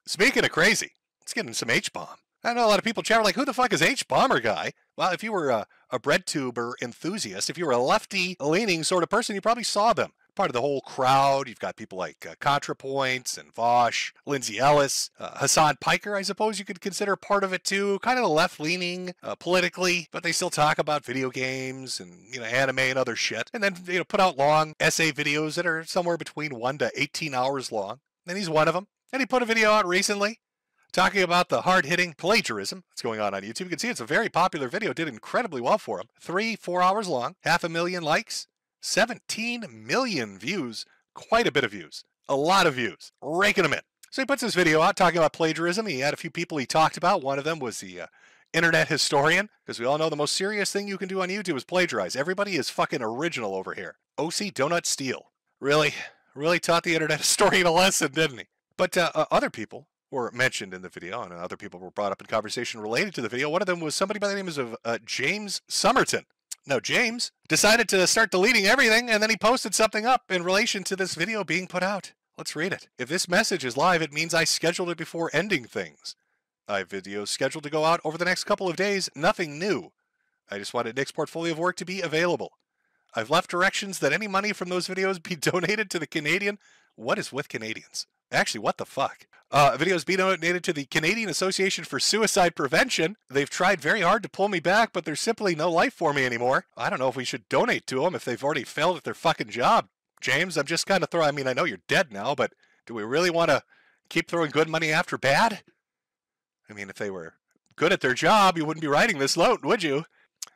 Speaking of crazy, let's get into some Hbomb. I know a lot of people chat like, who the fuck is Hbomberguy? Well, if you were a Breadtuber enthusiast, if you were a lefty-leaning sort of person, you probably saw them. Part of the whole crowd. You've got people like ContraPoints and Vosh, Lindsay Ellis, Hassan Piker, I suppose you could consider part of it too. Kind of left-leaning politically, but they still talk about video games and anime and other shit. And then put out long essay videos that are somewhere between 1 to 18 hours long. And he's one of them. And he put a video out recently talking about the hard-hitting plagiarism that's going on YouTube. You can see it's a very popular video. It did incredibly well for him. 3-4 hours long, 500,000 likes. 17 million views, quite a bit of views, a lot of views, raking them in. So he puts this video out talking about plagiarism. He had a few people he talked about. One of them was the internet historian, because we all know the most serious thing you can do on YouTube is plagiarize. Everybody is fucking original over here. OC Donut Steele. Really taught the internet historian a lesson, didn't he? But other people were mentioned in the video, and other people were brought up in conversation related to the video. One of them was somebody by the name of James Somerton. Now, James decided to start deleting everything, and then he posted something up in relation to this video being put out. Let's read it. If this message is live, it means I scheduled it before ending things. I have videos scheduled to go out over the next couple of days. Nothing new. I just wanted Nick's portfolio of work to be available. I've left directions that any money from those videos be donated to the Canadian... What is with Canadians? Actually, what the fuck? Videos be donated to the Canadian Association for Suicide Prevention. They've tried very hard to pull me back, but there's simply no life for me anymore. I don't know if we should donate to them if they've already failed at their fucking job. James, I'm just kind of throwing... I mean, I know you're dead now, but do we really want to keep throwing good money after bad? I mean, if they were good at their job, you wouldn't be writing this note, would you?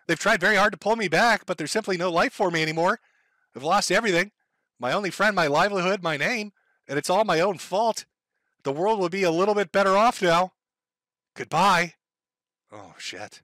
They've tried very hard to pull me back, but there's simply no life for me anymore. I've lost everything. My only friend, my livelihood, my name, and it's all my own fault. The world will be a little bit better off now. Goodbye. Oh, shit.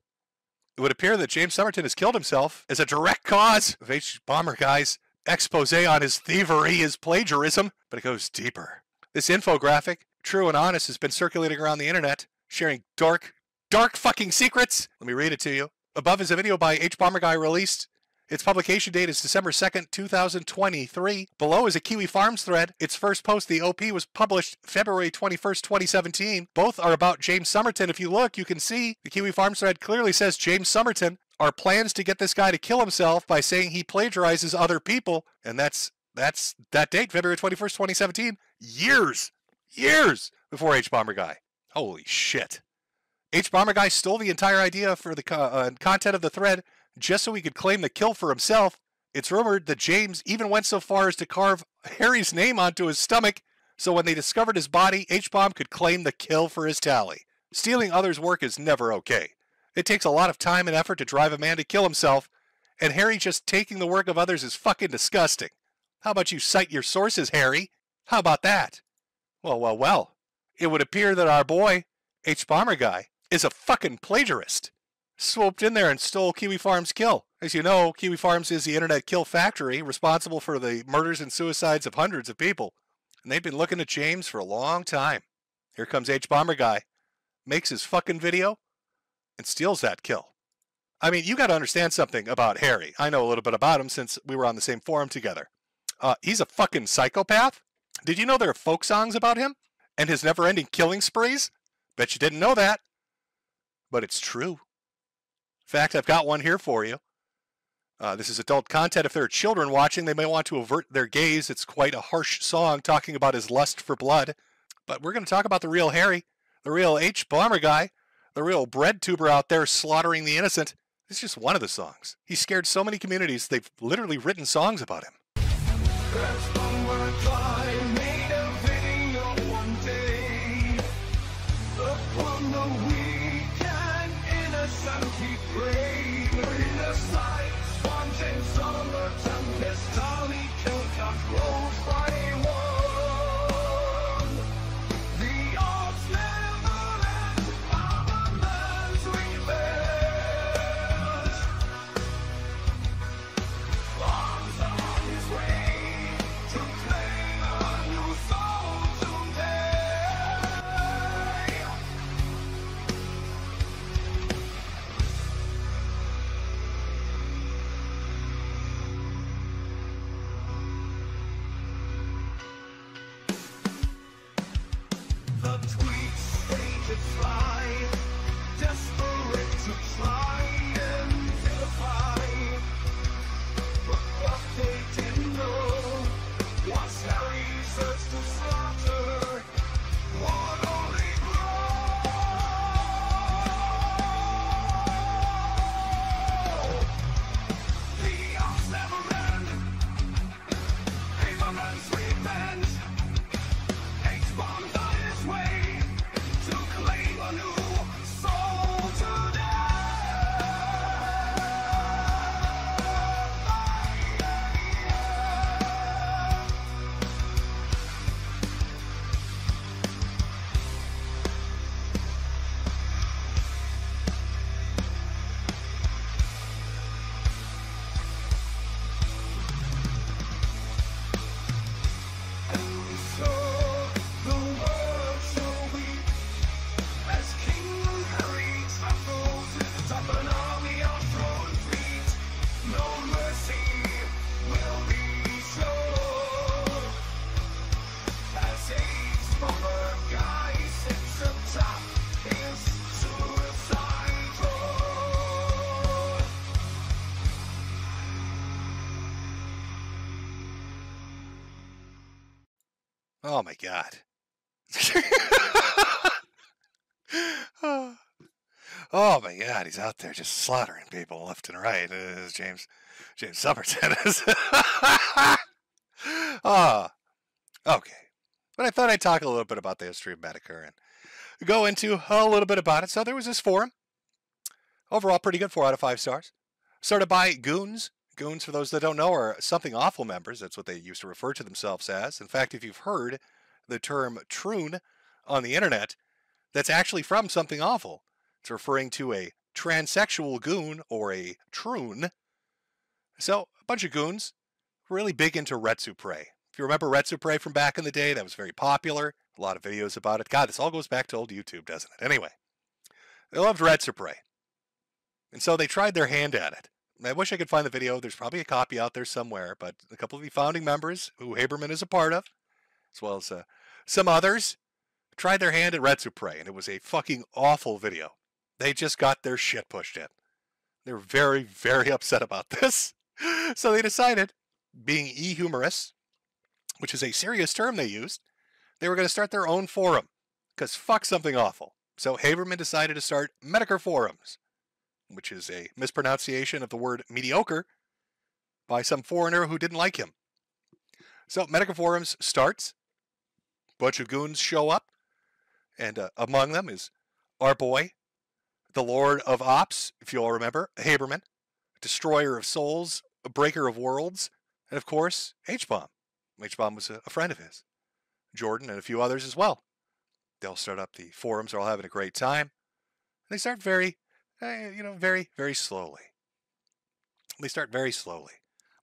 It would appear that James Somerton has killed himself as a direct cause of Hbomberguy's expose on his thievery, his plagiarism, but it goes deeper. This infographic, true and honest, has been circulating around the internet, sharing dark fucking secrets. Let me read it to you. Above is a video by Hbomberguy released. Its publication date is December 2nd, 2023. Below is a Kiwi Farms thread. Its first post, the OP, was published February 21st, 2017. Both are about James Somerton. If you look, you can see the Kiwi Farms thread clearly says James Somerton. Our plans to get this guy to kill himself by saying he plagiarizes other people. And that's that date, February 21st, 2017. Years before Hbomberguy. Holy shit. Hbomberguy stole the entire idea for the content of the thread just so he could claim the kill for himself. It's rumored that James even went so far as to carve Harry's name onto his stomach, so when they discovered his body, Hbomb could claim the kill for his tally. Stealing others' work is never okay. It takes a lot of time and effort to drive a man to kill himself, and Harry just taking the work of others is fucking disgusting. How about you cite your sources, Harry? How about that? Well. It would appear that our boy, Hbomberguy, is a fucking plagiarist. Swooped in there and stole Kiwi Farms' kill. As you know, Kiwi Farms is the internet kill factory responsible for the murders and suicides of hundreds of people. And they've been looking at James for a long time. Here comes Hbomberguy, makes his fucking video, and steals that kill. I mean, you got to understand something about Harry. I know a little bit about him since we were on the same forum together. He's a fucking psychopath. Did you know there are folk songs about him and his never-ending killing sprees? Bet you didn't know that. But it's true. In fact, I've got one here for you. This is adult content. If there are children watching, they may want to avert their gaze. It's quite a harsh song talking about his lust for blood. But we're going to talk about the real Harry, the real Hbomberguy, the real Breadtuber out there slaughtering the innocent. It's just one of the songs. He scared so many communities, they've literally written songs about him. Oh my God. Oh my God, he's out there just slaughtering people left and right. James Somerton is. Okay. But I thought I'd talk a little bit about the history of Metokur and go into a little bit about it. So there was this forum. Overall, pretty good, 4 out of 5 stars. Started by goons. Goons, for those that don't know, are something awful members. That's what they used to refer to themselves as. In fact, if you've heard the term troon on the internet, that's actually from something awful. It's referring to a transsexual goon or a troon. So, a bunch of goons, really big into Breadtube. If you remember Breadtube from back in the day, that was very popular. A lot of videos about it. God, this all goes back to old YouTube, doesn't it? Anyway, they loved Breadtube. And so they tried their hand at it. I wish I could find the video. There's probably a copy out there somewhere, but a couple of the founding members, who Habermann is a part of, as well as some others, tried their hand at Breadtube, and it was a fucking awful video. They just got their shit pushed in. They're very, very upset about this. So they decided, being e-humorists, which is a serious term they used, they were going to start their own forum, because fuck something awful. So Habermann decided to start Metokur Forums, which is a mispronunciation of the word mediocre by some foreigner who didn't like him. So Metokur Forums starts, a bunch of goons show up, and among them is our boy, the Lord of Ops, if you all remember, Habermann, destroyer of souls, a breaker of worlds, and of course, Hbomb. Hbomb was a friend of his. Jordan and a few others as well. They'll start up the forums, they're all having a great time. They start very, very slowly. They start very slowly.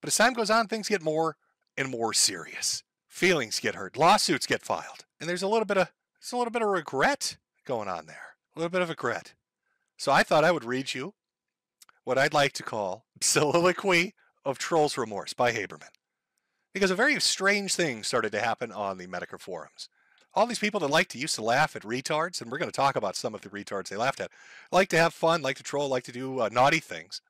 But as time goes on, things get more and more serious. Feelings get hurt, lawsuits get filed, and there's a little bit of regret going on there. A little bit of regret. So I thought I would read you what I'd like to call Soliloquy of Troll's Remorse by Habermann. Because a very strange thing started to happen on the Metokur Forums. All these people that used to laugh at retards, and we're going to talk about some of the retards they laughed at, like to have fun, like to troll, like to do naughty things.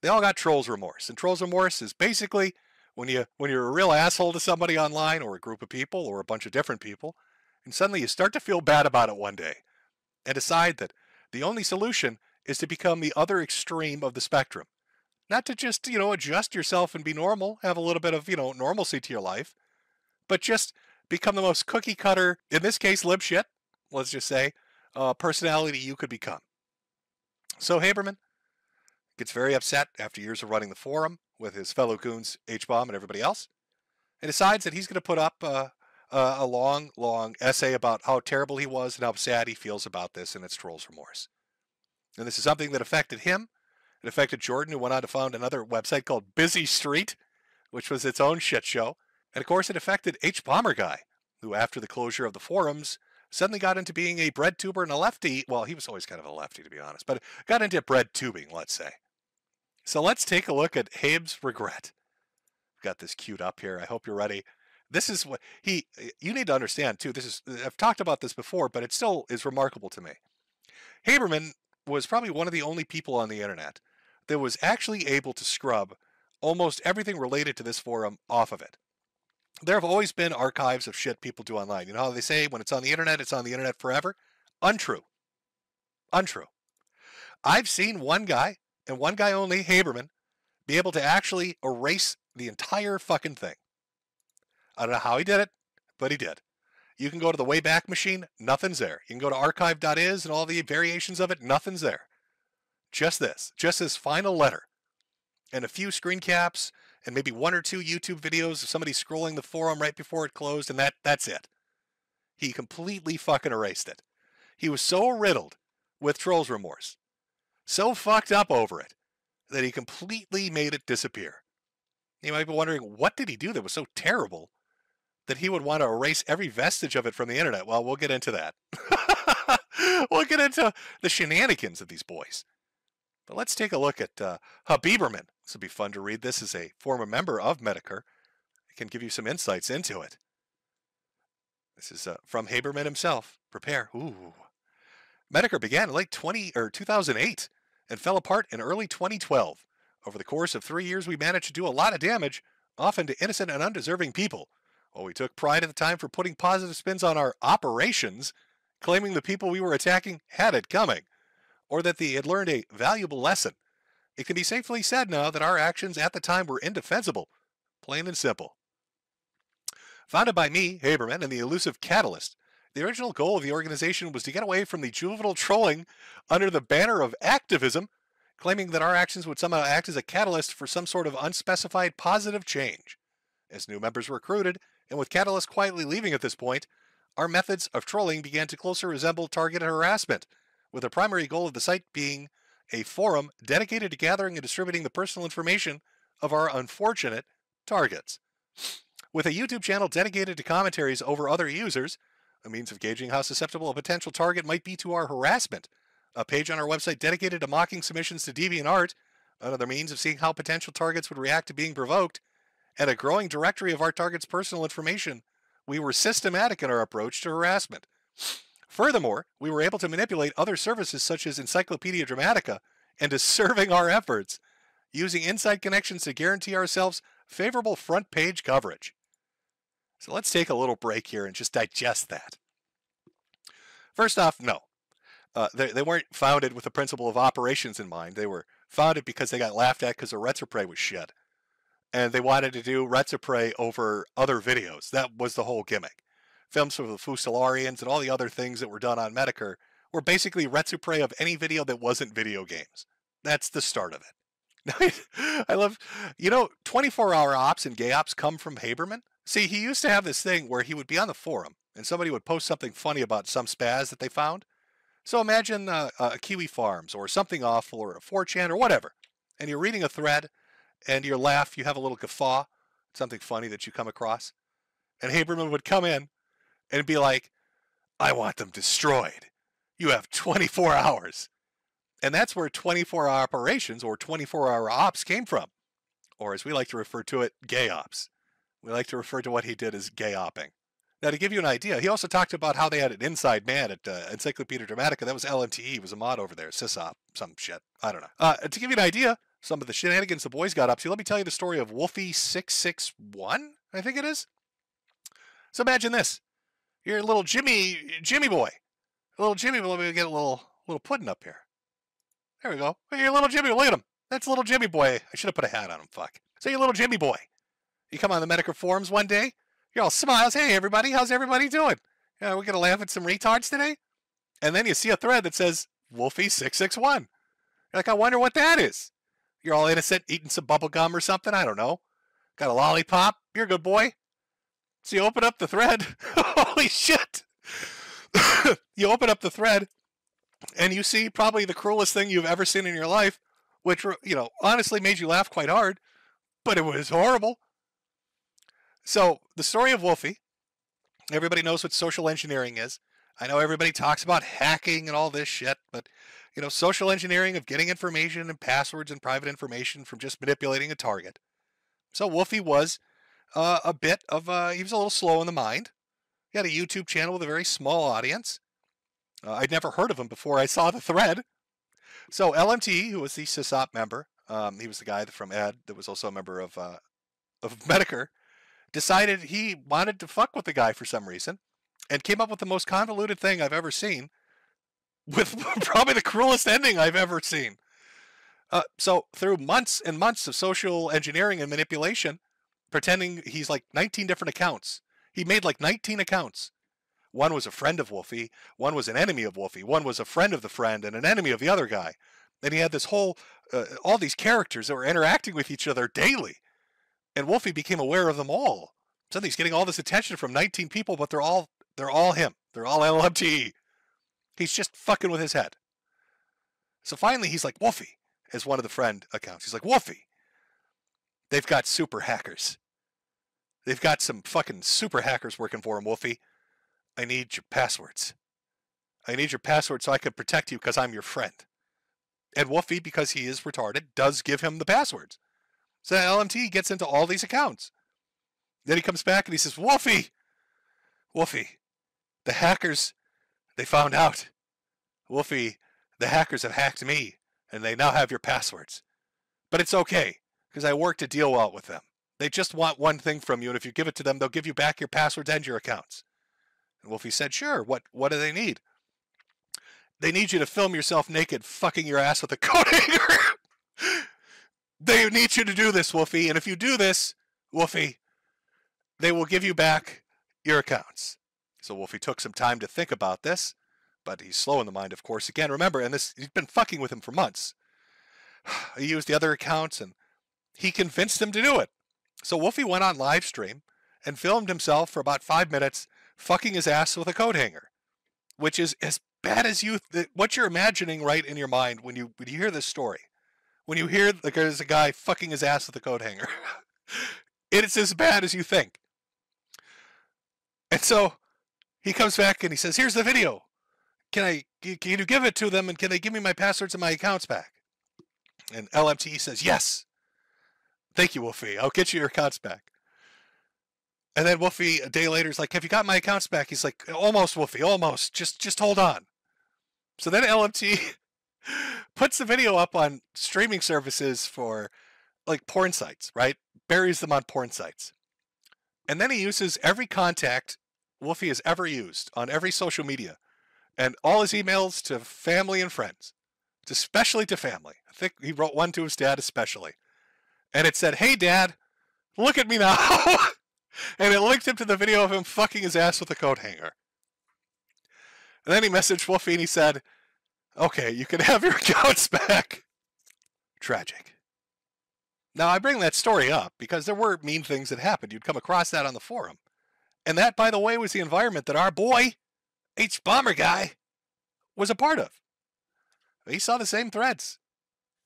They all got Troll's Remorse. And Troll's Remorse is basically when you're a real asshole to somebody online, or a group of people, or a bunch of different people, and suddenly you start to feel bad about it one day, and decide that the only solution is to become the other extreme of the spectrum. Not to just, adjust yourself and be normal, have a little bit of, normalcy to your life, but just become the most cookie cutter, in this case, lib shit, let's just say, personality you could become. So Habermann gets very upset after years of running the forum with his fellow goons, Hbomb and everybody else, and decides that he's going to put up a long, long essay about how terrible he was and how sad he feels about this, and it's Troll's Remorse. And this is something that affected him. It affected Jordan, who went on to found another website called Busy Street, which was its own shit show. And of course, it affected Hbomberguy, who after the closure of the forums, suddenly got into being a breadtuber and a lefty. Well, he was always kind of a lefty, to be honest, but got into breadtubing, let's say. So let's take a look at Habe's regret. I've got this queued up here. I hope you're ready. This is what you need to understand too. I've talked about this before, but it still is remarkable to me. Habermann was probably one of the only people on the internet that was actually able to scrub almost everything related to this forum off of it. There have always been archives of shit people do online. You know how they say when it's on the internet forever? Untrue. Untrue. I've seen one guy, and one guy only, Habermann, be able to actually erase the entire fucking thing. I don't know how he did it, but he did. You can go to the Wayback Machine, nothing's there. You can go to archive.is and all the variations of it, nothing's there. Just this final letter. And a few screen caps, and maybe one or two YouTube videos of somebody scrolling the forum right before it closed, and that's it. He completely fucking erased it. He was so riddled with trolls remorse, so fucked up over it, that he completely made it disappear. You might be wondering, what did he do that was so terrible that he would want to erase every vestige of it from the internet? Well, we'll get into that. We'll get into the shenanigans of these boys. But let's take a look at Hbomberguy. This will be fun to read. This is a former member of Metokur. I can give you some insights into it. This is from Habermann himself. Prepare. Ooh. Metokur began in late 2008 and fell apart in early 2012. Over the course of 3 years, we managed to do a lot of damage, often to innocent and undeserving people. While we took pride at the time for putting positive spins on our operations, claiming the people we were attacking had it coming, or that they had learned a valuable lesson, it can be safely said now that our actions at the time were indefensible, plain and simple. Founded by me, Habermann, and the elusive Catalyst, the original goal of the organization was to get away from the juvenile trolling under the banner of activism, claiming that our actions would somehow act as a catalyst for some sort of unspecified positive change. As new members were recruited, and with Catalyst quietly leaving at this point, our methods of trolling began to closer resemble targeted harassment, with the primary goal of the site being a forum dedicated to gathering and distributing the personal information of our unfortunate targets. With a YouTube channel dedicated to commentaries over other users, a means of gauging how susceptible a potential target might be to our harassment, a page on our website dedicated to mocking submissions to DeviantArt, another means of seeing how potential targets would react to being provoked, and a growing directory of our target's personal information, we were systematic in our approach to harassment. Furthermore, we were able to manipulate other services such as Encyclopedia Dramatica into serving our efforts, using inside connections to guarantee ourselves favorable front page coverage. So let's take a little break here and just digest that. First off, no. They weren't founded with the principle of operations in mind. They were founded because they got laughed at because the Retropray was shit. And they wanted to do Retropray over other videos. That was the whole gimmick. Films for the Fusilians and all the other things that were done on Metokur were basically Retropray of any video that wasn't video games. That's the start of it. I love, 24-hour ops and gay ops come from Habermann. See, he used to have this thing where he would be on the forum and somebody would post something funny about some spaz that they found. So imagine Kiwi Farms or something awful or a 4chan or whatever. And you're reading a thread and you laugh, you have a little guffaw, something funny that you come across. And Habermann would come in and be like, I want them destroyed. You have 24 hours. And that's where 24-hour operations or 24-hour ops came from. Or as we like to refer to it, gay ops. We like to refer to what he did as gay opping. Now, to give you an idea, he also talked about how they had an inside man at Encyclopedia Dramatica. That was LMTE. He was a mod over there. Sysop, some shit. I don't know. To give you an idea, some of the shenanigans the boys got up to, let me tell you the story of Wolfie661, I think it is. So imagine this. You're a little Jimmy boy. A little Jimmy boy. Let me get a little pudding up here. There we go. You're a little Jimmy. Look at him. That's a little Jimmy boy. I should have put a hat on him. Fuck. So you're a little Jimmy boy. You come on the Metokur Forums one day. You're all smiles. Hey, everybody. How's everybody doing? We're going to laugh at some retards today? And then you see a thread that says Wolfie661. You're like, I wonder what that is. You're all innocent, eating some bubble gum or something. I don't know. Got a lollipop. You're a good boy. So you open up the thread. Holy shit. You open up the thread and you see probably the cruelest thing you've ever seen in your life, which, honestly made you laugh quite hard, but it was horrible. So the story of Wolfie, everybody knows what social engineering is. I know everybody talks about hacking and all this shit, but, social engineering of getting information and passwords and private information from just manipulating a target. So Wolfie was a bit of, he was a little slow in the mind. He had a YouTube channel with a very small audience. I'd never heard of him before I saw the thread. So LMT, who was the sysop member, he was the guy from Ed that was also a member of Metokur, decided he wanted to fuck with the guy for some reason and came up with the most convoluted thing I've ever seen, with probably the cruelest ending I've ever seen. So through months and months of social engineering and manipulation, pretending he's like 19 different accounts. He made like 19 accounts. One was a friend of Wolfie, one was an enemy of Wolfie, one was a friend of the friend and an enemy of the other guy. And he had this whole, all these characters that were interacting with each other daily. And Wolfie became aware of them all. Suddenly he's getting all this attention from 19 people, but they're all him. They're all LMT. He's just fucking with his head. So finally he's like, Wolfie, as one of the friend accounts. He's like, Wolfie, they've got super hackers. They've got some fucking super hackers working for him, Wolfie. I need your passwords. I need your password so I can protect you because I'm your friend. And Wolfie, because he is retarded, does give him the passwords. So LMT gets into all these accounts. Then he comes back and he says, Wolfie, the hackers, they found out. Wolfie, the hackers have hacked me and they now have your passwords. But it's okay because I worked a deal out with them. They just want one thing from you, and if you give it to them, they'll give you back your passwords and your accounts. And Wolfie said, sure, what do they need? They need you to film yourself naked fucking your ass with a coat hanger. They need you to do this, Wolfie, and if you do this, Wolfie, they will give you back your accounts. So Wolfie took some time to think about this, but he's slow in the mind, of course. Again, remember, and he's been fucking with him for months. He used the other accounts, and he convinced him to do it. So Wolfie went on live stream and filmed himself for about 5 minutes fucking his ass with a coat hanger, which is as bad as what you're imagining right in your mind when you hear this story. When you hear like there's a guy fucking his ass with a coat hanger, it's as bad as you think. And so he comes back and he says, here's the video. Can you give it to them and can they give me my passwords and my accounts back? And LMT says, yes. Thank you, Wolfie. I'll get you your accounts back. And then Wolfie, a day later, is like, have you got my accounts back? He's like, almost, Wolfie, almost. Just hold on. So then LMT puts the video up on streaming services for, like, porn sites, right? Buries them on porn sites. And then he uses every contact Wolfie has ever used on every social media and all his emails to family and friends, especially to family. I think he wrote one to his dad especially. And it said, hey, Dad, look at me now. And it linked him to the video of him fucking his ass with a coat hanger. And then he messaged Wolfie and he said, okay, you can have your accounts back. Tragic. Now, I bring that story up because there were mean things that happened. You'd come across that on the forum. And that, by the way, was the environment that our boy, Hbomberguy, was a part of. He saw the same threads.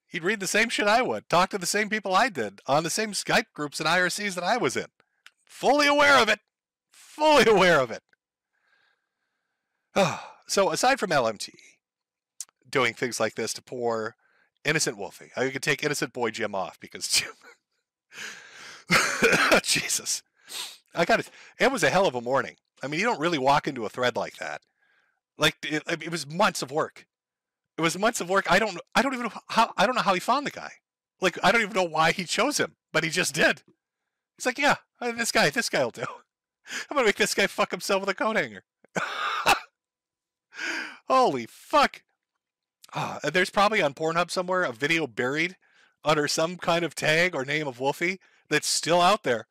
He'd read the same shit I would, talk to the same people I did, on the same Skype groups and IRCs that I was in. Fully aware of it. Fully aware of it. So aside from LMT doing things like this to poor innocent Wolfie, I could take innocent boy Jim off because Jim... Jesus. It was a hell of a morning. I mean, you don't really walk into a thread like that. Like, it was months of work. It was months of work. I don't know how he found the guy. Like, I don't even know why he chose him, but he just did. He's like, yeah, this guy will do. I'm gonna make this guy fuck himself with a coat hanger. Holy fuck. There's probably on Pornhub somewhere a video buried under some kind of tag or name of Wolfie that's still out there.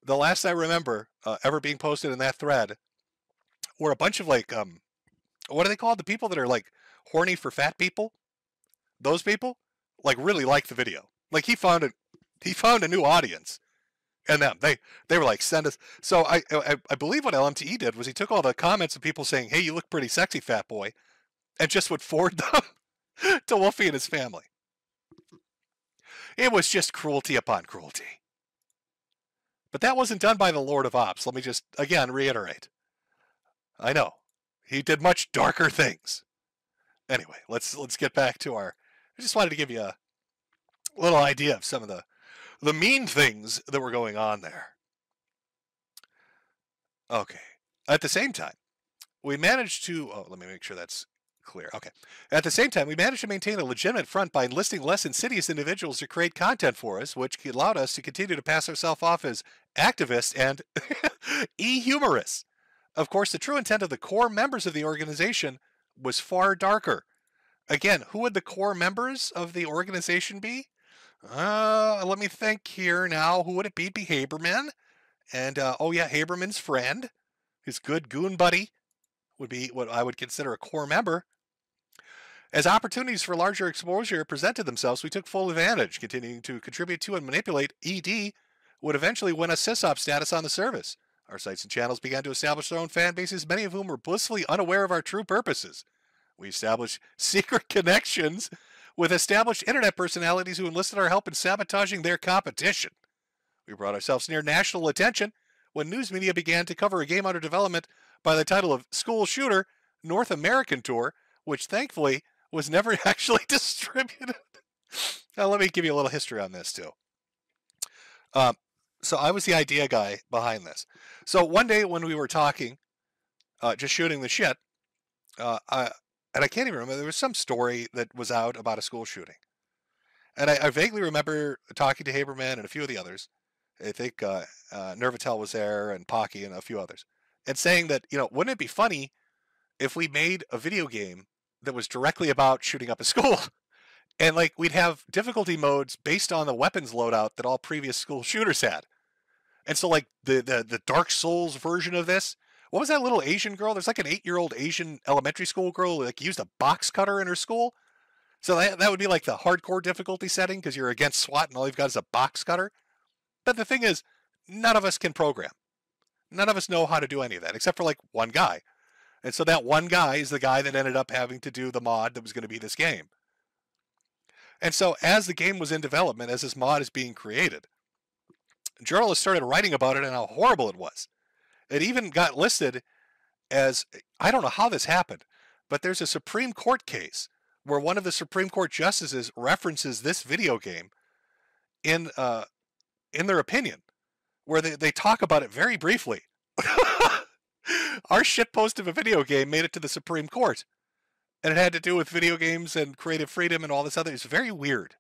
The last I remember ever being posted in that thread were a bunch of like, what are they called? The people that are like horny for fat people? Those people like really liked the video. Like he found a new audience. And them, they were like, send us. So I believe what LMTE did was he took all the comments of people saying, hey, you look pretty sexy, fat boy, and just would forward them to Wolfie and his family. It was just cruelty upon cruelty. But that wasn't done by the Lord of Ops. Let me just, again, reiterate. I know. He did much darker things. Anyway, let's get back to I just wanted to give you a little idea of some of the mean things that were going on there. Okay. At the same time, we managed to, oh, let me make sure that's clear. Okay. At the same time, we managed to maintain a legitimate front by enlisting less insidious individuals to create content for us, which allowed us to continue to pass ourselves off as activists and e-humorists. Of course, the true intent of the core members of the organization was far darker. Again, who would the core members of the organization be? Let me think here now. Who would it be? It'd be Habermann. And, oh yeah, Habermann's friend, his good goon buddy, would be what I would consider a core member. As opportunities for larger exposure presented themselves, we took full advantage, continuing to contribute to and manipulate. ED would eventually win a sysop status on the service. Our sites and channels began to establish their own fan bases, many of whom were blissfully unaware of our true purposes. We established secret connections with established internet personalities who enlisted our help in sabotaging their competition. We brought ourselves near national attention when news media began to cover a game under development by the title of School Shooter North American Tour, which thankfully was never actually distributed. Now, let me give you a little history on this, too. So I was the idea guy behind this. So one day when we were talking, just shooting the shit, and I can't even remember, there was some story that was out about a school shooting. And I vaguely remember talking to Habermann and a few of the others. I think Nervatel was there and Pocky and a few others. And saying that, wouldn't it be funny if we made a video game that was directly about shooting up a school? And like we'd have difficulty modes based on the weapons loadout that all previous school shooters had. And so like the Dark Souls version of this, what was that little Asian girl? There's like an 8-year-old Asian elementary school girl who like used a box cutter in her school. So that would be like the hardcore difficulty setting because you're against SWAT and all you've got is a box cutter. But the thing is, none of us can program. None of us know how to do any of that except for like one guy. And so that one guy is the guy that ended up having to do the mod that was going to be this game. And so as the game was in development, as this mod is being created, journalists started writing about it and how horrible it was. It even got listed as, I don't know how this happened, but there's a Supreme Court case where one of the Supreme Court justices references this video game in their opinion, where they talk about it very briefly. Our shitpost of a video game made it to the Supreme Court, and it had to do with video games and creative freedom and all this other. It's very weird.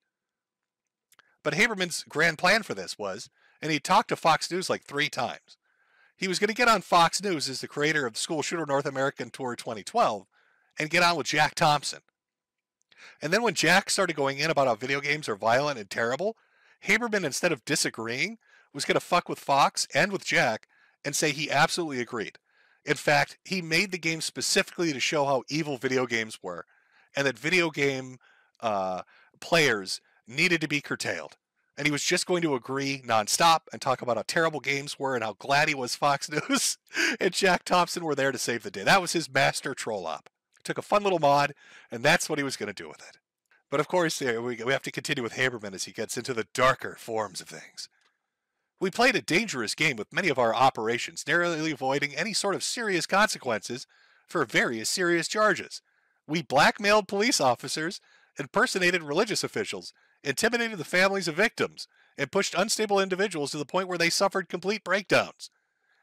But Habermann's grand plan for this was, and he talked to Fox News like 3 times. He was going to get on Fox News as the creator of School Shooter North American Tour 2012 and get on with Jack Thompson. And then when Jack started going in about how video games are violent and terrible, Habermann, instead of disagreeing, was going to fuck with Fox and with Jack and say he absolutely agreed. In fact, he made the game specifically to show how evil video games were and that video game players needed to be curtailed. And he was just going to agree nonstop and talk about how terrible games were and how glad he was Fox News and Jack Thompson were there to save the day. That was his master troll op. Took a fun little mod, and that's what he was going to do with it. But of course, we have to continue with Habermann as he gets into the darker forms of things. We played a dangerous game with many of our operations, narrowly avoiding any sort of serious consequences for various serious charges. We blackmailed police officers, impersonated religious officials, intimidated the families of victims, and pushed unstable individuals to the point where they suffered complete breakdowns.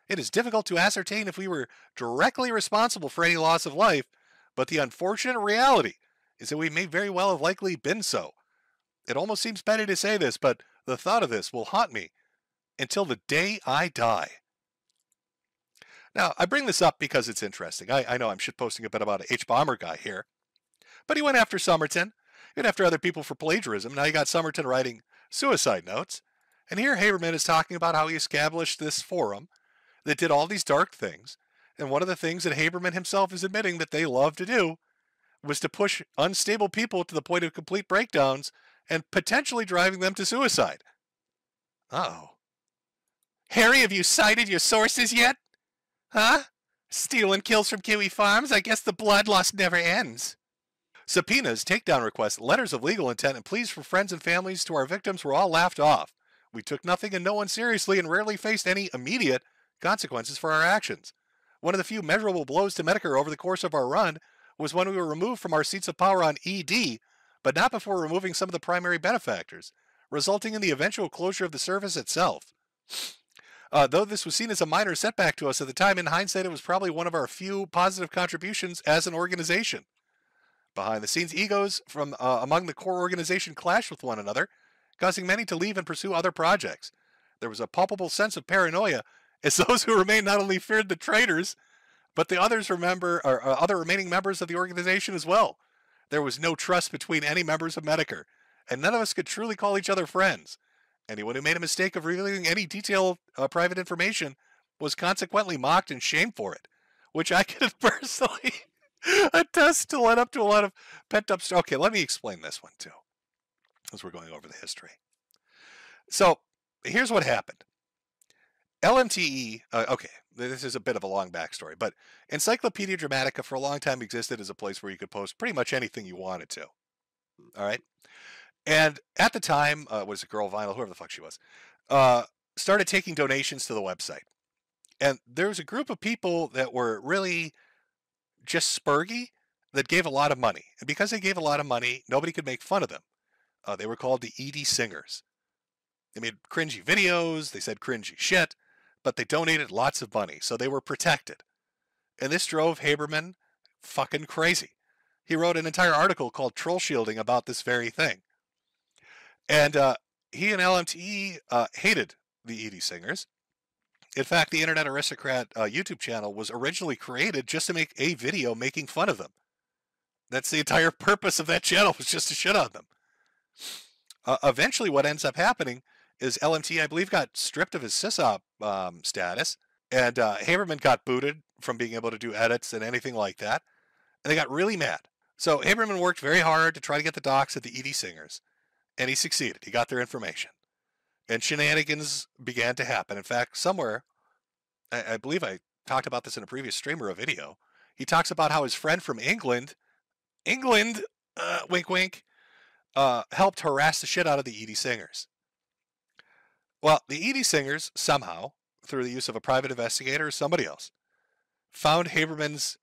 It is difficult to ascertain if we were directly responsible for any loss of life, but the unfortunate reality is that we may very well have likely been so. It almost seems petty to say this, but the thought of this will haunt me until the day I die. Now, I bring this up because it's interesting. I know I'm shitposting a bit about Hbomberguy here, but he went after Somerton. He went after other people for plagiarism. Now you got Somerton writing suicide notes. And here Habermann is talking about how he established this forum that did all these dark things. And one of the things that Habermann himself is admitting that they love to do was to push unstable people to the point of complete breakdowns and potentially driving them to suicide. Uh-oh. Harry, have you cited your sources yet? Huh? Stealing kills from Kiwi Farms? I guess the bloodlust never ends. Subpoenas, takedown requests, letters of legal intent, and pleas from friends and families to our victims were all laughed off. We took nothing and no one seriously and rarely faced any immediate consequences for our actions. One of the few measurable blows to Metokur over the course of our run was when we were removed from our seats of power on ED, but not before removing some of the primary benefactors, resulting in the eventual closure of the service itself. Though this was seen as a minor setback to us at the time, in hindsight, it was probably one of our few positive contributions as an organization. Behind the scenes, egos from among the core organization clashed with one another, causing many to leave and pursue other projects. There was a palpable sense of paranoia, as those who remained not only feared the traitors, but the other remaining members of the organization as well. There was no trust between any members of Metokur, and none of us could truly call each other friends. Anyone who made a mistake of revealing any detailed private information was consequently mocked and shamed for it, which I can personally attest to led up to a lot of pent-up stuff. Okay, let me explain this one too, as we're going over the history. So here's what happened. LMTE, okay, this is a bit of a long backstory, but Encyclopedia Dramatica for a long time existed as a place where you could post pretty much anything you wanted to. All right? And at the time, was it Girl Vinyl, whoever the fuck she was, started taking donations to the website. And there was a group of people that were really just spurgy that gave a lot of money. And because they gave a lot of money, nobody could make fun of them. They were called the ED Singers. They made cringy videos, they said cringy shit, but they donated lots of money, so they were protected. And this drove Habermann fucking crazy. He wrote an entire article called Troll Shielding about this very thing. And he and LMTE hated the ED Singers. In fact, the Internet Aristocrat YouTube channel was originally created just to make a video making fun of them. That's the entire purpose of that channel, was just to shit on them. Eventually, what ends up happening is LMTE, I believe, got stripped of his sysop status, and Habermann got booted from being able to do edits and anything like that. And they got really mad. So Habermann worked very hard to try to get the docs at the ED Singers. And he succeeded. He got their information. And shenanigans began to happen. In fact, somewhere, I believe I talked about this in a previous stream or a video, he talks about how his friend from England, wink wink, helped harass the shit out of the ED Singers. Well, the ED Singers, somehow, through the use of a private investigator or somebody else, found Habermann's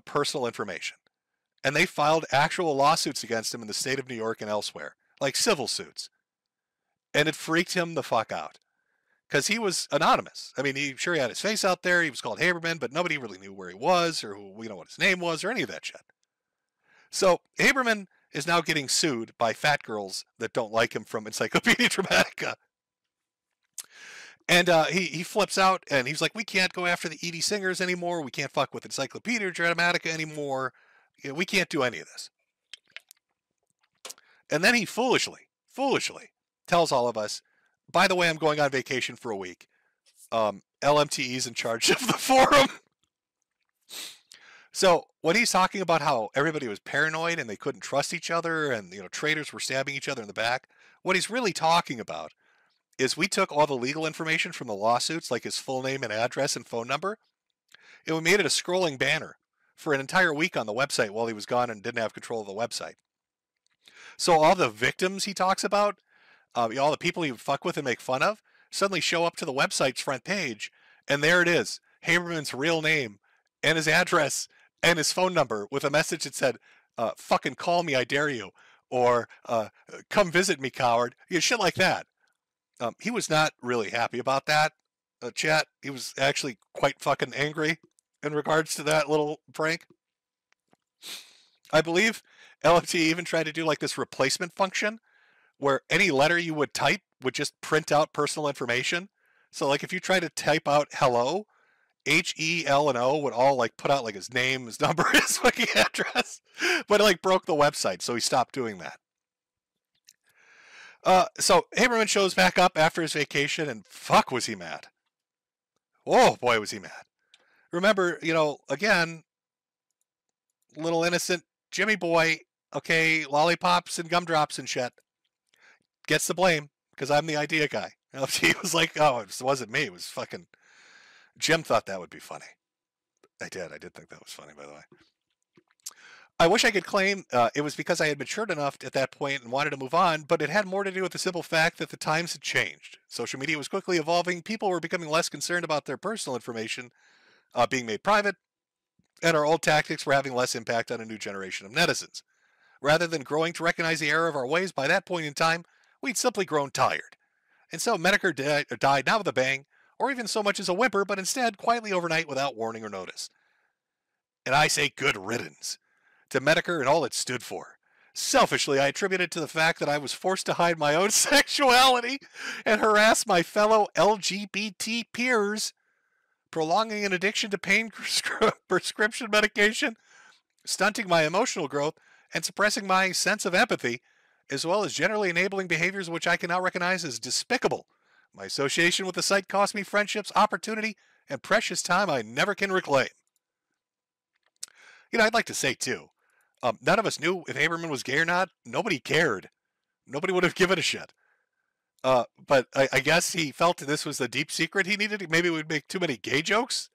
personal information. And they filed actual lawsuits against him in the state of New York and elsewhere. Like civil suits. And it freaked him the fuck out. Because he was anonymous. I mean, he had his face out there. He was called Habermann, but nobody really knew where he was or what his name was or any of that shit. So Habermann is now getting sued by fat girls that don't like him from Encyclopedia Dramatica. And he flips out and he's like, we can't go after the ED Singers anymore. We can't fuck with Encyclopedia Dramatica anymore. We can't do any of this. And then he foolishly tells all of us, by the way, I'm going on vacation for a week. LMTE's in charge of the forum. So when he's talking about how everybody was paranoid and they couldn't trust each other and traitors were stabbing each other in the back, what he's really talking about is we took all the legal information from the lawsuits, like his full name and address and phone number, and we made it a scrolling banner for an entire week on the website while he was gone and didn't have control of the website. So all the victims he talks about, all the people he would fuck with and make fun of, suddenly show up to the website's front page, and there it is, Habermann's real name and his address and his phone number with a message that said, fucking call me, I dare you, or come visit me, coward, shit like that. He was not really happy about that, chat. He was actually quite fucking angry in regards to that little prank. I believe LFT even tried to do like this replacement function where any letter you would type would just print out personal information. So like if you try to type out hello, H, E, L, and O would all like put out like his name, his number, his fucking address, but it like broke the website. So he stopped doing that. So Habermann shows back up after his vacation and fuck was he mad. Oh boy, was he mad. Remember, again, little innocent Jimmy boy, okay, lollipops and gumdrops and shit, gets the blame because I'm the idea guy. He was like, oh, it wasn't me. It was fucking Jim thought that would be funny. I did think that was funny, by the way. I wish I could claim it was because I had matured enough at that point and wanted to move on, but it had more to do with the simple fact that the times had changed. Social media was quickly evolving. People were becoming less concerned about their personal information being made private, and our old tactics were having less impact on a new generation of netizens. Rather than growing to recognize the error of our ways by that point in time, we'd simply grown tired. And so Metokur died not with a bang or even so much as a whimper, but instead quietly overnight without warning or notice. And I say good riddance to Metokur and all it stood for. Selfishly, I attribute it to the fact that I was forced to hide my own sexuality and harass my fellow LGBT peers, prolonging an addiction to pain prescription medication, stunting my emotional growth, and suppressing my sense of empathy, as well as generally enabling behaviors which I can now recognize as despicable. My association with the site cost me friendships, opportunity, and precious time I never can reclaim. You know, I'd like to say, too, none of us knew if Habermann was gay or not. Nobody cared. Nobody would have given a shit. But I guess he felt this was the deep secret he needed. Maybe we'd make too many gay jokes.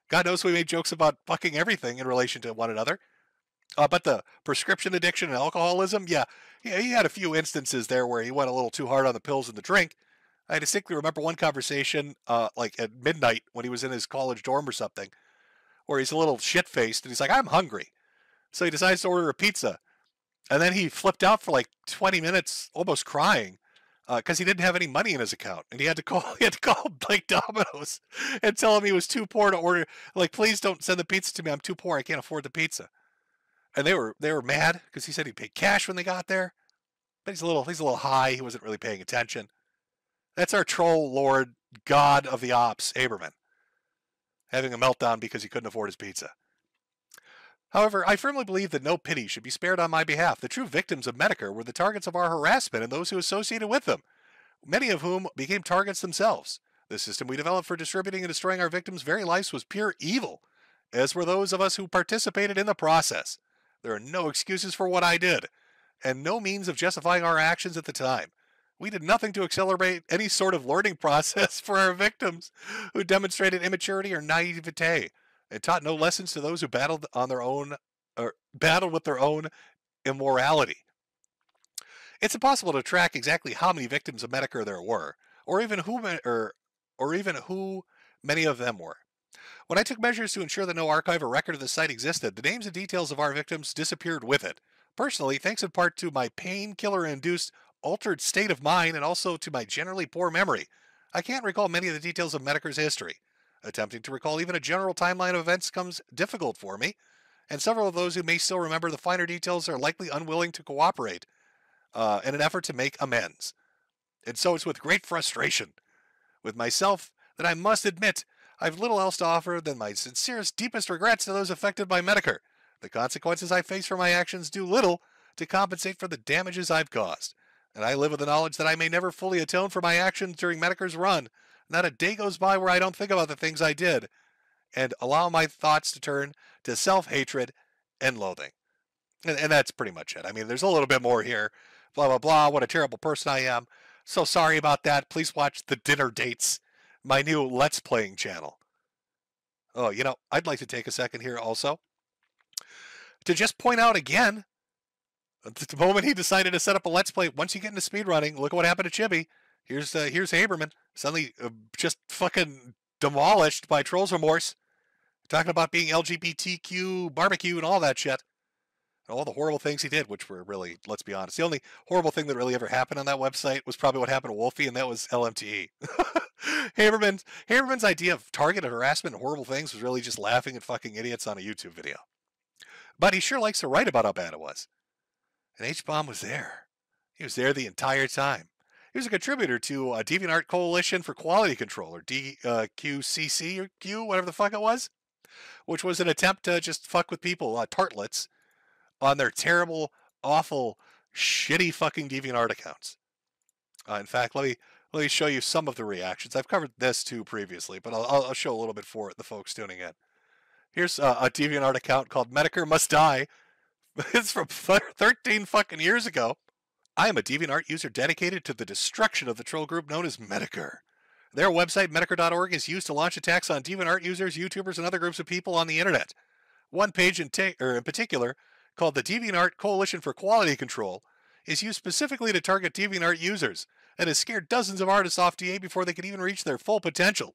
God knows we made jokes about fucking everything in relation to one another. But the prescription addiction and alcoholism, yeah, he had a few instances there where he went a little too hard on the pills and the drink. I distinctly remember one conversation, like at midnight when he was in his college dorm or something, where he's a little shit-faced and he's like, I'm hungry. So he decides to order a pizza. And then he flipped out for like 20 minutes, almost crying, because he didn't have any money in his account. And he had to call like Domino's and tell him he was too poor to order. Like, please don't send the pizza to me. I'm too poor. I can't afford the pizza. And they were mad because he said he'd pay cash when they got there. But he's a little high. He wasn't really paying attention. That's our troll lord, god of the ops, Habermann, having a meltdown because he couldn't afford his pizza. However, I firmly believe that no pity should be spared on my behalf. The true victims of Metokur were the targets of our harassment and those who associated with them, many of whom became targets themselves. The system we developed for distributing and destroying our victims' very lives was pure evil, as were those of us who participated in the process. There are no excuses for what I did, and no means of justifying our actions at the time. We did nothing to accelerate any sort of learning process for our victims who demonstrated immaturity or naivete, and taught no lessons to those who battled on their own or battled with their own immorality. It's impossible to track exactly how many victims of Metokur there were, or even who many of them were. When I took measures to ensure that no archive or record of the site existed, the names and details of our victims disappeared with it. Personally, thanks in part to my painkiller-induced altered state of mind and also to my generally poor memory, I can't recall many of the details of Metokur's history. Attempting to recall even a general timeline of events comes difficult for me, and several of those who may still remember the finer details are likely unwilling to cooperate in an effort to make amends. And so it's with great frustration with myself that I must admit I've little else to offer than my sincerest, deepest regrets to those affected by Metokur. The consequences I face for my actions do little to compensate for the damages I've caused, and I live with the knowledge that I may never fully atone for my actions during Metokur's run. Not a day goes by where I don't think about the things I did and allow my thoughts to turn to self-hatred and loathing. And that's pretty much it. I mean, there's a little bit more here. Blah, blah, blah. What a terrible person I am. So sorry about that. Please watch The Dinner Dates, my new Let's Playing channel. Oh, you know, I'd like to take a second here also to just point out again, the moment he decided to set up a Let's Play, once you get into speedrunning, look at what happened to Chibi. Here's Habermann, suddenly just fucking demolished by Trolls Remorse, talking about being LGBTQ barbecue and all that shit. And all the horrible things he did, which were really, let's be honest, the only horrible thing that really ever happened on that website was probably what happened to Wolfie, and that was LMTE. Habermann's idea of targeted harassment and horrible things was really just laughing at fucking idiots on a YouTube video. But he sure likes to write about how bad it was. And Hbomb was there. He was there the entire time. He was a contributor to DeviantArt Coalition for Quality Control, or DQCC, or Q, whatever the fuck it was, which was an attempt to just fuck with people, tartlets, on their terrible, awful, shitty fucking DeviantArt accounts. In fact, let me show you some of the reactions. I've covered this too previously, but I'll show a little bit for the folks tuning in. Here's a DeviantArt account called Metokur Must Die. It's from 13 fucking years ago. I am a DeviantArt user dedicated to the destruction of the troll group known as Metokur. Their website, metokur.org, is used to launch attacks on DeviantArt users, YouTubers, and other groups of people on the internet. One page in particular, called the DeviantArt Coalition for Quality Control, is used specifically to target DeviantArt users, and has scared dozens of artists off DA before they could even reach their full potential,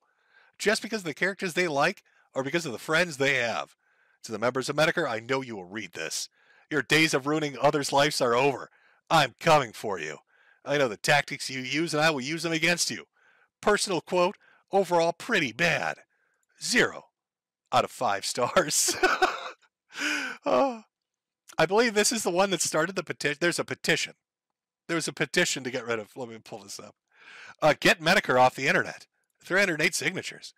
just because of the characters they like, or because of the friends they have. To the members of Metokur, I know you will read this. Your days of ruining others' lives are over. I'm coming for you. I know the tactics you use, and I will use them against you. Personal quote, Overall, pretty bad. 0 out of 5 stars. Oh, I believe this is the one that started the petition. There's a petition. There's a petition to get rid of. Let me pull this up. Get Metokur off the internet. 308 signatures.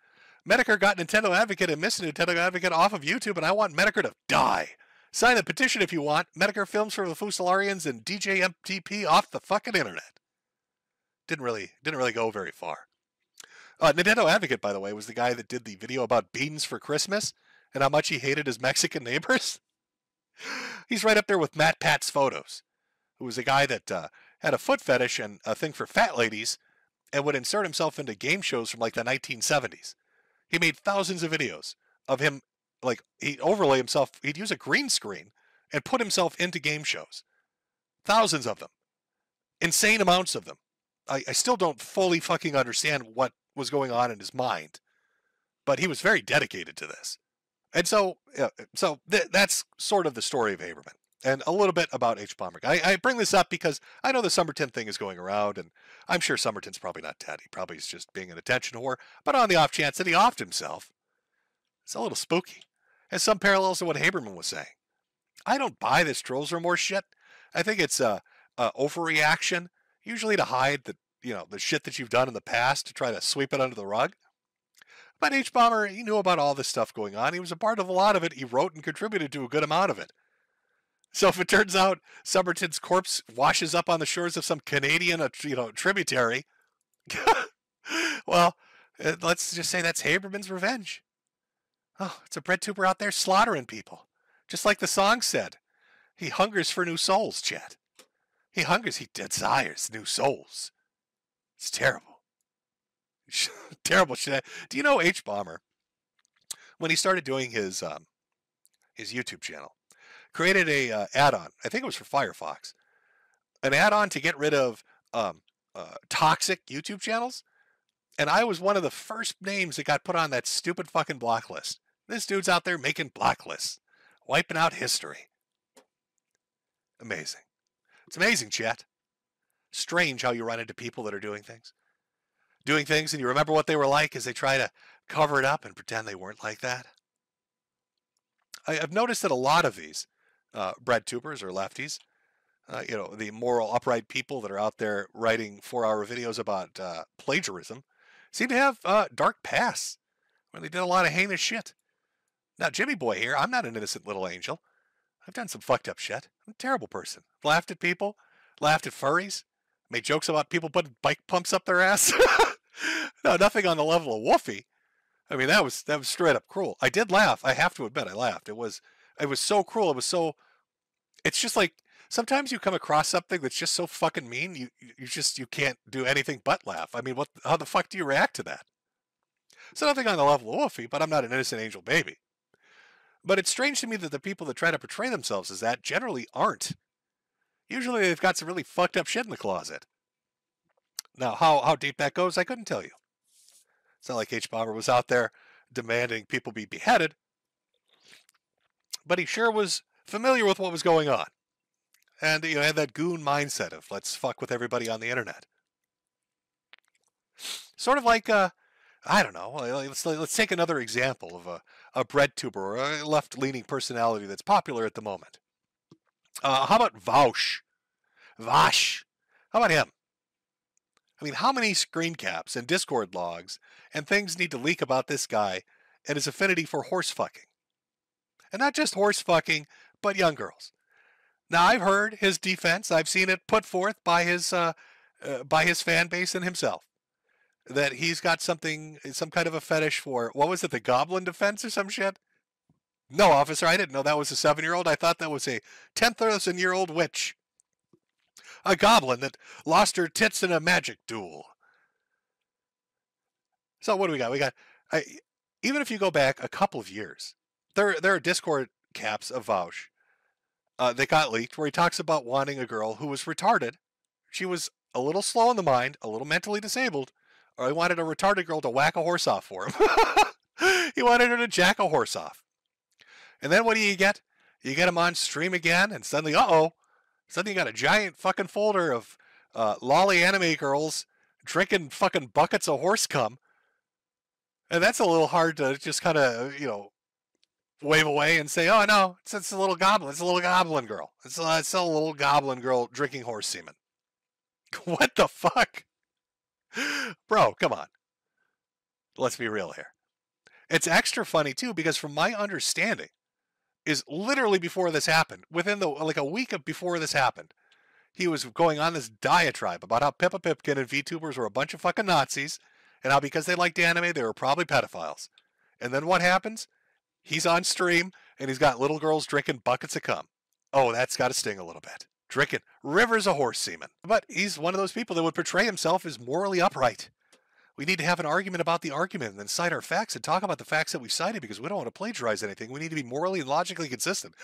Metokur got Nintendo Advocate and Miss Nintendo Advocate off of YouTube, and I want Metokur to die. Sign the petition if you want. Metokur films for the Fusilarians and DJ MTP off the fucking internet. Didn't really go very far. Nintendo Advocate, by the way, was the guy that did the video about beans for Christmas and how much he hated his Mexican neighbors. He's right up there with Matt Pat's Photos, who was a guy that had a foot fetish and a thing for fat ladies and would insert himself into game shows from like the 1970s. He made thousands of videos of him, like he'd overlay himself, he'd use a green screen and put himself into game shows. Thousands of them. Insane amounts of them. I still don't fully fucking understand what was going on in his mind, but he was very dedicated to this. And so, that's sort of the story of Habermann and a little bit about Hbomberguy. I bring this up because I know the Somerton thing is going around, and I'm sure Somerton's probably not dead. He probably is just being an attention whore. But on the off chance that he offed himself, it's a little spooky. Has some parallels to what Habermann was saying. I don't buy this trolls remorse shit. I think it's a overreaction, usually to hide the shit that you've done in the past, to try to sweep it under the rug. But Hbomber, he knew about all this stuff going on. He was a part of a lot of it. He wrote and contributed to a good amount of it. So if it turns out Somerton's corpse washes up on the shores of some Canadian, tributary, well, let's just say that's Habermann's revenge. Oh, it's a Breadtuber out there slaughtering people. Just like the song said. He hungers for new souls, chat. He desires new souls. It's terrible. Terrible shit. Do you know Hbomber, when he started doing his YouTube channel, created a add-on, I think it was for Firefox, an add-on to get rid of toxic YouTube channels, and I was one of the first names that got put on that stupid fucking block list. This dude's out there making block lists, wiping out history. Amazing. It's amazing, chat. Strange how you run into people that are doing things and you remember what they were like as they try to cover it up and pretend they weren't like that. I've noticed that a lot of these Breadtubers or lefties, the moral upright people that are out there writing 4-hour videos about plagiarism, seem to have dark pasts when they did a lot of heinous shit. Now, Jimmy Boy here, I'm not an innocent little angel. I've done some fucked up shit. I'm a terrible person. Laughed at people, laughed at furries, made jokes about people putting bike pumps up their ass. No, nothing on the level of Woofy. I mean, that was straight up cruel. I did laugh. I have to admit, I laughed. It was so cruel. It's just like, sometimes you come across something that's just so fucking mean, you can't do anything but laugh. I mean, how the fuck do you react to that? So nothing on the level of Woofy, but I'm not an innocent angel baby. But it's strange to me that the people that try to portray themselves as that generally aren't. Usually they've got some really fucked up shit in the closet. Now, how deep that goes, I couldn't tell you. It's not like Hbomber was out there demanding people be beheaded, but he sure was familiar with what was going on. And, had that goon mindset of, let's fuck with everybody on the internet. Sort of like, I don't know, let's take another example of a Breadtuber or a left-leaning personality that's popular at the moment. How about Vaush? Vash. How about him? I mean, how many screen caps and Discord logs and things need to leak about this guy and his affinity for horse fucking? And not just horse fucking, but young girls. Now, I've heard his defense. I've seen it put forth by his fan base and himself, that he's got some kind of a fetish for, what was it, the goblin defense or some shit? No, officer, I didn't know that was a 7-year-old. I thought that was a 10,000-year-old witch. A goblin that lost her tits in a magic duel. So what do we got? We got, even if you go back a couple of years, there are Discord caps of Vaush that got leaked where he talks about wanting a girl who was retarded. She was a little slow in the mind, a little mentally disabled, or he wanted a retarded girl to whack a horse off for him. He wanted her to jack a horse off. And then what do you get? You get him on stream again, and suddenly, suddenly you got a giant fucking folder of lolly anime girls drinking fucking buckets of horse cum And that's a little hard to just kind of, wave away and say, oh, no, it's a little goblin. It's a little goblin girl. It's a little goblin girl drinking horse semen. What the fuck? Bro, come on. Let's be real here. It's extra funny, too, because from my understanding, is literally before this happened, within like a week before this happened, he was going on this diatribe about how Pippa Pipkin and VTubers were a bunch of fucking Nazis, and how because they liked anime, they were probably pedophiles. And then what happens? He's on stream, and he's got little girls drinking buckets of cum. Oh, that's got to sting a little bit. Drinking rivers of horse semen. But he's one of those people that would portray himself as morally upright. We need to have an argument about the argument and then cite our facts and talk about the facts that we've cited because we don't want to plagiarize anything. We need to be morally and logically consistent.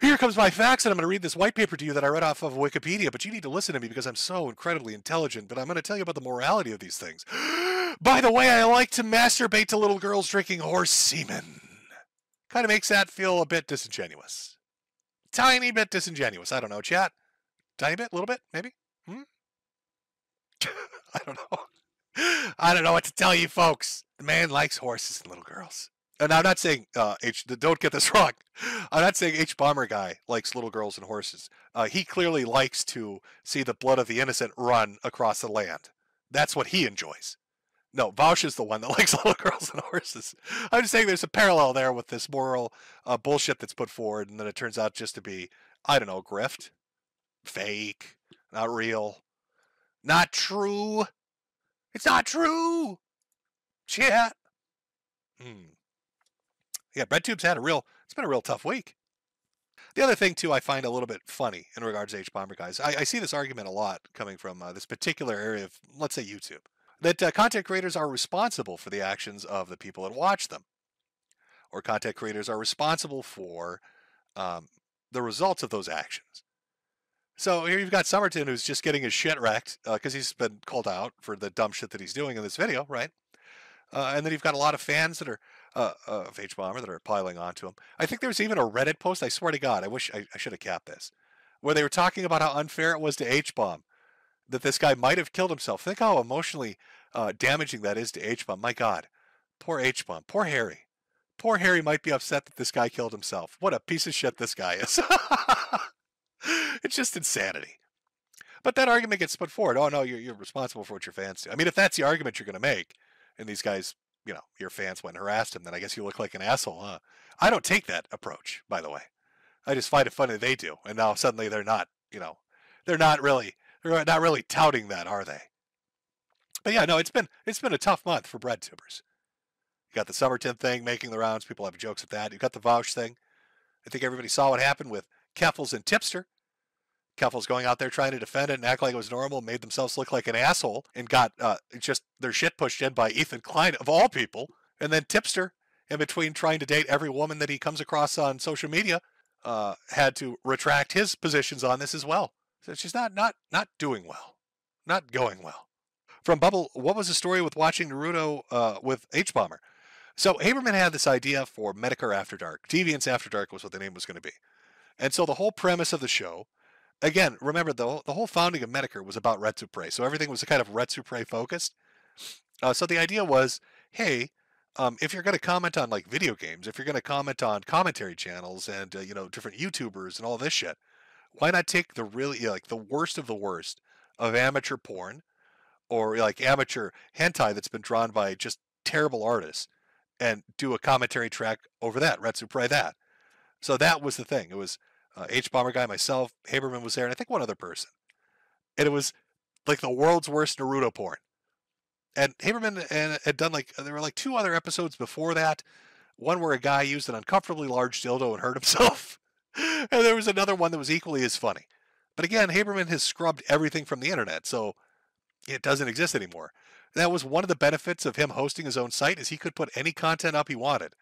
Here comes my facts, and I'm going to read this white paper to you that I read off of Wikipedia, but you need to listen to me because I'm so incredibly intelligent, but I'm going to tell you about the morality of these things. By the way, I like to masturbate to little girls drinking horse semen. Kind of makes that feel a bit disingenuous. Tiny bit disingenuous. I don't know, chat. Tiny bit? A little bit? Maybe? I don't know. I don't know what to tell you, folks. The man likes horses and little girls. And I'm not saying, don't get this wrong. I'm not saying Hbomberguy likes little girls and horses. He clearly likes to see the blood of the innocent run across the land. That's what he enjoys. No, Vaush is the one that likes little girls and horses. I'm just saying there's a parallel there with this moral bullshit that's put forward, and then it turns out just to be, I don't know, grift, fake, not real, not true. It's not true. Chat. Yeah, Breadtube's it's been a real tough week. The other thing, too, I find a little bit funny in regards to Hbomberguy. I see this argument a lot coming from this particular area of, let's say, YouTube. That content creators are responsible for the actions of the people that watch them. Or content creators are responsible for the results of those actions. So here you've got Somerton who's just getting his shit wrecked because he's been called out for the dumb shit that he's doing in this video, right? And then you've got a lot of fans that are of Hbomber that are piling onto him. I think there's even a Reddit post, I swear to God, I wish I should have capped this, where they were talking about how unfair it was to Hbomb, that this guy might have killed himself. Think how emotionally damaging that is to Hbomb. My God, poor Hbomb, poor Harry. Poor Harry might be upset that this guy killed himself. What a piece of shit this guy is. It's just insanity. But that argument gets put forward. Oh, no, you're responsible for what your fans do. I mean, if that's the argument you're going to make, and these guys, your fans went and harassed him, then I guess you look like an asshole, huh? I don't take that approach, by the way. I just find it funny they do. And now suddenly they're not, they're not really touting that, are they? But yeah, no, it's been a tough month for Breadtubers. You got the Somerton thing making the rounds. People have jokes at that. You got the Vaush thing. I think everybody saw what happened with Keffels and Tipster. Keffels going out there trying to defend it and act like it was normal, made themselves look like an asshole, and got just their shit pushed in by Ethan Klein, of all people. And then Tipster, in between trying to date every woman that he comes across on social media, had to retract his positions on this as well. So she's not doing well. Not going well. From Bubble, what was the story with watching Naruto with Hbomber? So Habermann had this idea for Metokur After Dark. Deviants After Dark was what the name was going to be. And so the whole premise of the show, again, remember the whole founding of Metokur was about Retsupre. So everything was kind of Retsupre focused. So the idea was, hey, if you're going to comment on like video games, if you're going to comment on commentary channels and different YouTubers and all this shit, why not take the really like the worst of amateur porn, or like amateur hentai that's been drawn by just terrible artists, and do a commentary track over that, Retsupre that. So that was the thing. It was Hbomberguy, myself, Habermann was there, and I think one other person. And it was like the world's worst Naruto porn. And Habermann had done there were like 2 other episodes before that. One where a guy used an uncomfortably large dildo and hurt himself. And there was another one that was equally as funny. But again, Habermann has scrubbed everything from the internet, so it doesn't exist anymore. That was one of the benefits of him hosting his own site, is he could put any content up he wanted.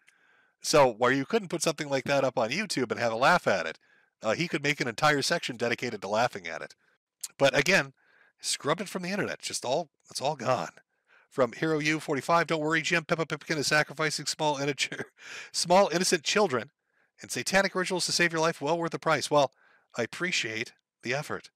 So where you couldn't put something like that up on YouTube and have a laugh at it, he could make an entire section dedicated to laughing at it. But again, scrubbed it from the internet. It's all gone. From Hero U45, don't worry, Jim. Pippa Pipkin is sacrificing small innocent children and satanic rituals to save your life. Well worth the price. Well, I appreciate the effort.